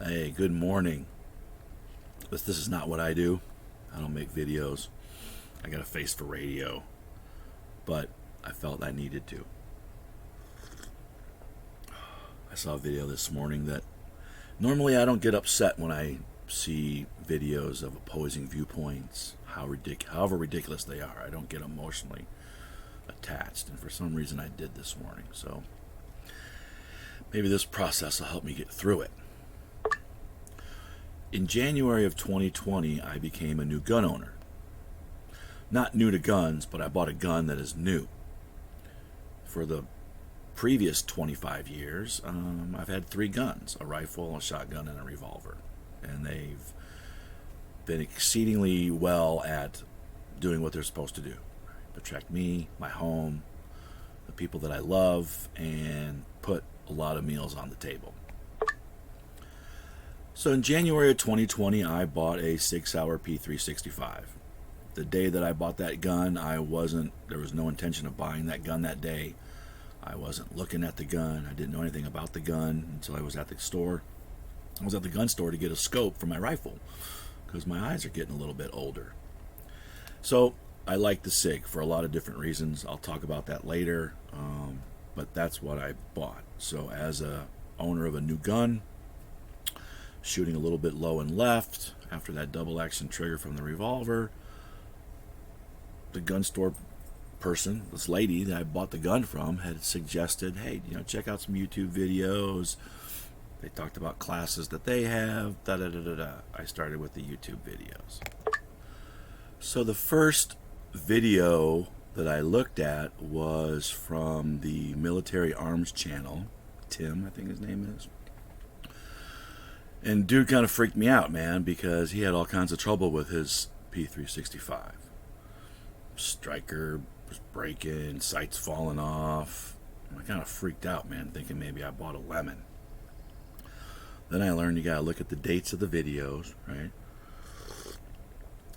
Hey, good morning. This is not what I do. I don't make videos. I got a face for radio. But I felt I needed to. I saw a video this morning that normally I don't get upset when I see videos of opposing viewpoints, however ridiculous they are. I don't get emotionally attached. And for some reason I did this morning. So maybe this process will help me get through it. In January of 2020, I became a new gun owner. Not new to guns, but I bought a gun that is new. For the previous 25 years, I've had 3 guns, a rifle, a shotgun, and a revolver. And they've been exceedingly well at doing what they're supposed to do. Protect me, my home, the people that I love, and put a lot of meals on the table. So in January of 2020, I bought a 6-hour P365. The day that I bought that gun, there was no intention of buying that gun that day. I wasn't looking at the gun. I didn't know anything about the gun until I was at the store. I was at the gun store to get a scope for my rifle because my eyes are getting a little bit older. So I like the SIG for a lot of different reasons. I'll talk about that later, but that's what I bought. So as a owner of a new gun, shooting a little bit low and left after that double action trigger from the revolver, the gun store person, this lady that I bought the gun from, had suggested, hey, check out some YouTube videos. They talked about classes that they have. I started with the YouTube videos. So the first video that I looked at was from the Military Arms channel. Tim, I think his name is. And dude kind of freaked me out, man, because he had all kinds of trouble with his P365. Striker was breaking, sights falling off. I kind of freaked out, man, thinking maybe I bought a lemon. Then I learned you gotta look at the dates of the videos, right?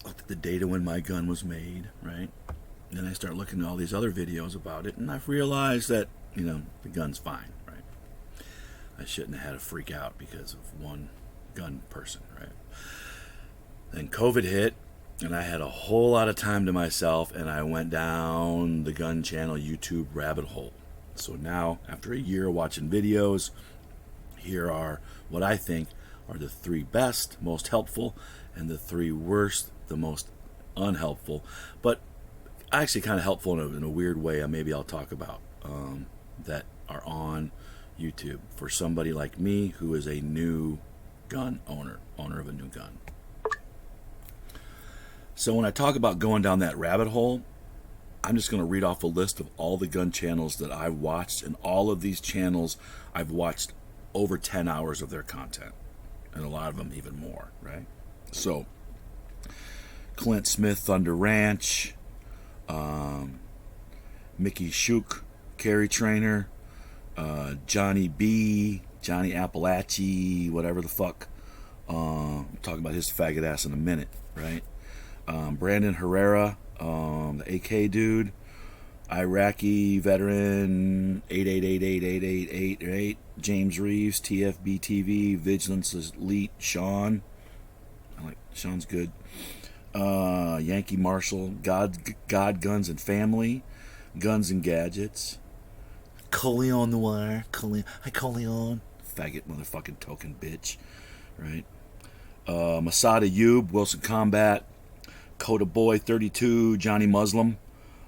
Look at the date of when my gun was made, right? Then I start looking at all these other videos about it, and I've realized that, the gun's fine, right? I shouldn't have had a freak out because of one gun person, right? Then COVID hit, and I had a whole lot of time to myself, and I went down the gun channel YouTube rabbit hole. So now, after a year watching videos, here are what I think are the 3 best, most helpful, and the 3 worst, the most unhelpful, but actually kind of helpful in a weird way. Maybe I'll talk about that are on YouTube for somebody like me who is a new gun owner of a new gun. So when I talk about going down that rabbit hole, I'm just going to read off a list of all the gun channels that I've watched, and all of these channels I've watched over 10 hours of their content, and a lot of them even more, right? So Clint Smith, Thunder Ranch, Mickey Shook, Carry Trainer, Johnny B, Johnny Appalachie, whatever the fuck. I'll talk about his faggot ass in a minute, right? Brandon Herrera, the AK dude, Iraqi veteran, 8888888, James Reeves, TFB TV, Vigilance Elite, Sean. Sean's good. Yankee Marshall, God, Guns and Family, Guns and Gadgets. Coleon Noir, hi Coleon, faggot motherfucking token bitch, right? Masada Yub, Wilson Combat, Coda Boy 32, Johnny Muslim,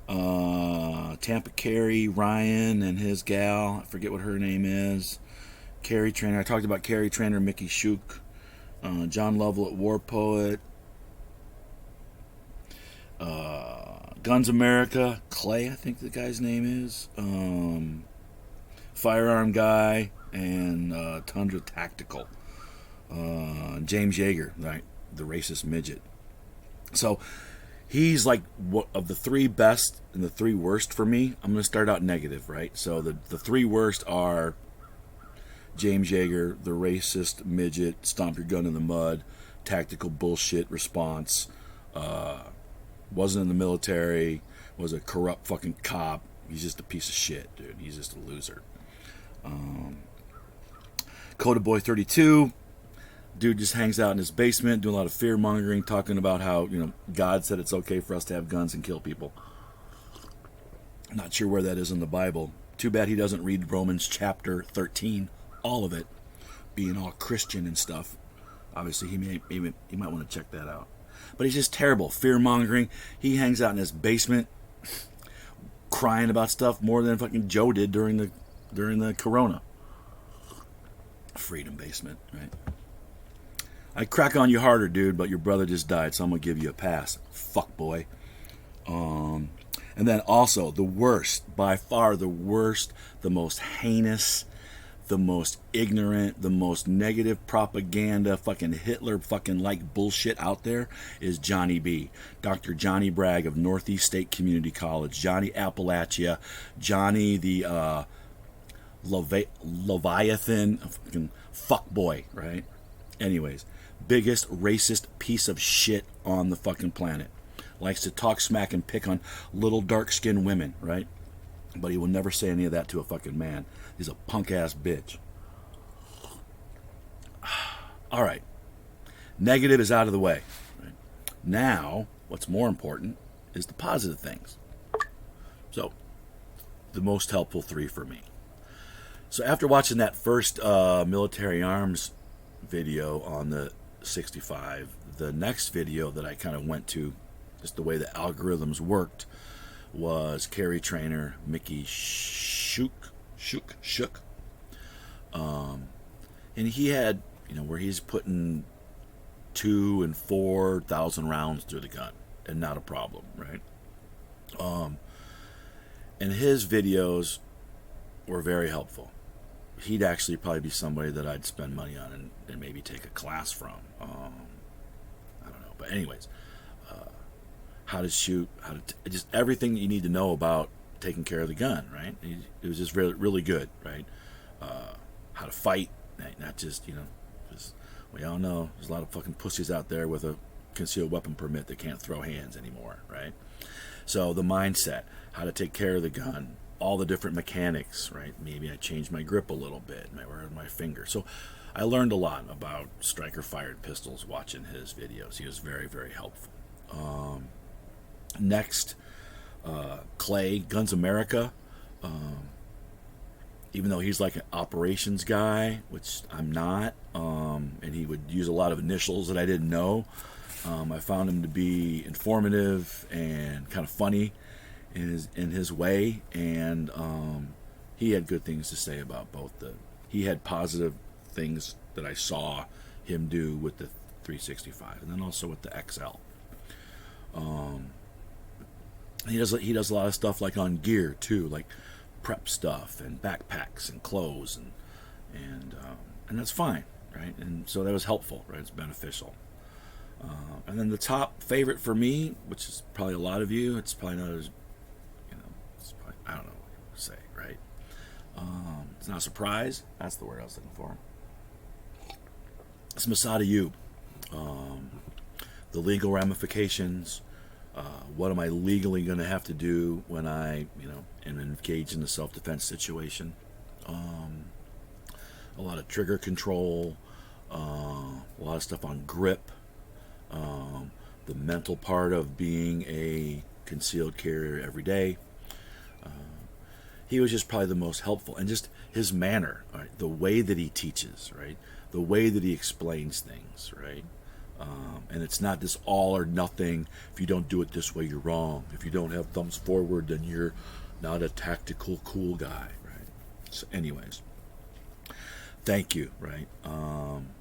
Tampa Carey, Ryan and his gal, I forget what her name is, Carry Trainer, I talked about Carry Trainer, Mickey Shook, John Lovell at War Poet, Guns America, Clay, I think the guy's name is, Firearm Guy, and Tundra Tactical. James Yeager, right, the racist midget. So he's like of the 3 best and the 3 worst for me. I'm going to start out negative, right? So the 3 worst are James Yeager, the racist midget, stomp your gun in the mud, tactical bullshit response, wasn't in the military, was a corrupt fucking cop. He's just a piece of shit, dude. He's just a loser. Coda Boy 32, Dude just hangs out in his basement, doing a lot of fear mongering, talking about how, God said it's okay for us to have guns and kill people. Not sure where that is in the Bible. Too bad he doesn't read Romans chapter 13, all of it, being all Christian and stuff. Obviously, he might want to check that out. But he's just terrible, fear mongering. He hangs out in his basement, crying about stuff more than fucking Joe did during the Corona. Freedom basement, right? I'd crack on you harder, dude, but your brother just died, so I'm going to give you a pass. Fuck boy. And then also, the worst, by far the worst, the most heinous, the most ignorant, the most negative propaganda, fucking Hitler fucking like bullshit out there is Johnny B. Dr. Johnny Bragg of Northeast State Community College. Johnny Appalachia. Johnny the Leviathan, fucking fuckboy, right? Anyways, biggest racist piece of shit on the fucking planet. Likes to talk smack and pick on little dark-skinned women, right? But he will never say any of that to a fucking man. He's a punk-ass bitch. All right. Negative is out of the way. Right? Now, what's more important is the positive things. So, the most helpful 3 for me. So after watching that first military arms video on the 65, the next video that I kind of went to, just the way the algorithms worked, was carry trainer Mickey Shook. And he had, where he's putting 2,000 and 4,000 rounds through the gun, and not a problem, right? And his videos were very helpful. He'd actually probably be somebody that I'd spend money on and maybe take a class from. I don't know, but anyways, how to shoot, just everything you need to know about taking care of the gun, right? It was just really, really good, right? How to fight, not just, because we all know there's a lot of fucking pussies out there with a concealed weapon permit that can't throw hands anymore, right? So the mindset, how to take care of the gun, all the different mechanics, right? Maybe I changed my grip a little bit, my finger. So I learned a lot about striker-fired pistols watching his videos. He was very, very helpful. Next, Clay, Guns America. Even though he's like an operations guy, which I'm not, and he would use a lot of initials that I didn't know, I found him to be informative and kind of funny in his way, and he had good things to say about both he had positive things that I saw him do with the 365, and then also with the XL. He does a lot of stuff like on gear too, like prep stuff and backpacks and clothes and that's fine, right? And so that was helpful, right? It's beneficial. And then the top favorite for me, which is probably a lot of you, it's probably not as, it's probably, I don't know what to say, right? It's not a surprise. That's the word I was looking for. It's Masada Yub. The legal ramifications. What am I legally going to have to do when I, am engaged in a self-defense situation? A lot of trigger control, a lot of stuff on grip, the mental part of being a concealed carrier every day. He was just probably the most helpful, and just his manner, right? The way that he teaches, right? The way that he explains things, right? And it's not this all or nothing. If you don't do it this way, you're wrong. If you don't have thumbs forward, then you're not a tactical cool guy, right? So anyways, thank you, right?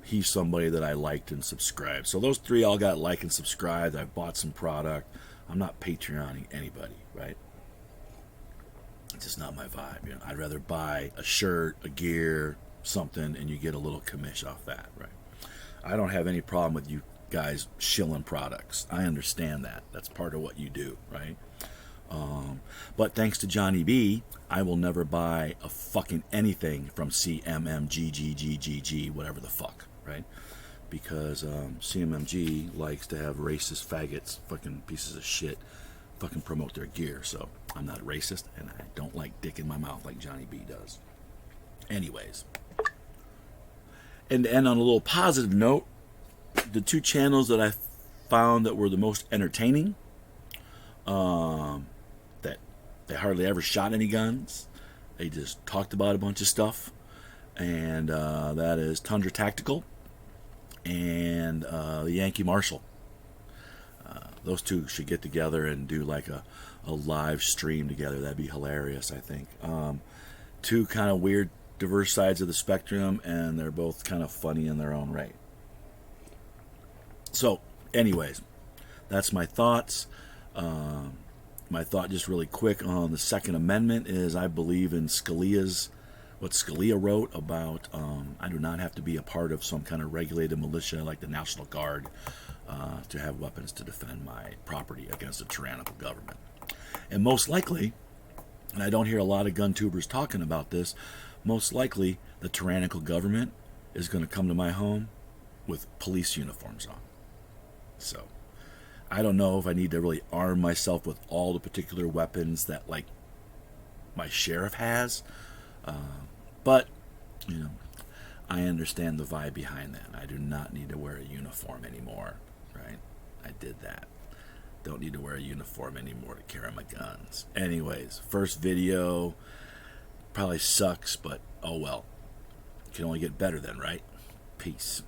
He's somebody that I liked and subscribed. So those 3 all got liked and subscribed. I bought some product. I'm not Patreoning anybody, right? It's just not my vibe. I'd rather buy a shirt, a gear, something, and you get a little commish off that, right? I don't have any problem with you guys shilling products. I understand that. That's part of what you do, right? But thanks to Johnny B, I will never buy a fucking anything from CMMGGGGG, whatever the fuck, right? Because CMMG likes to have racist faggots, fucking pieces of shit, fucking promote their gear. So I'm not racist, and I don't like dick in my mouth like Johnny B does. Anyways. And to end on a little positive note, the two channels that I found that were the most entertaining, that they hardly ever shot any guns. They just talked about a bunch of stuff, and that is Tundra Tactical and the Yankee Marshal. Those two should get together and do like a live stream together. That'd be hilarious, I think. Two kind of weird, diverse sides of the spectrum, and they're both kind of funny in their own right. So, anyways, that's my thoughts. My thought, just really quick, on the Second Amendment is I believe in what Scalia wrote about I do not have to be a part of some kind of regulated militia like the National Guard to have weapons to defend my property against a tyrannical government. And most likely, and I don't hear a lot of gun tubers talking about this, most likely the tyrannical government is going to come to my home with police uniforms on. So I don't know if I need to really arm myself with all the particular weapons that, like, my sheriff has, but I understand the vibe behind that. I do not need to wear a uniform anymore, right? I did that. Don't need to wear a uniform anymore to carry my guns. Anyways, first video probably sucks, but oh well. It can only get better then, right? Peace.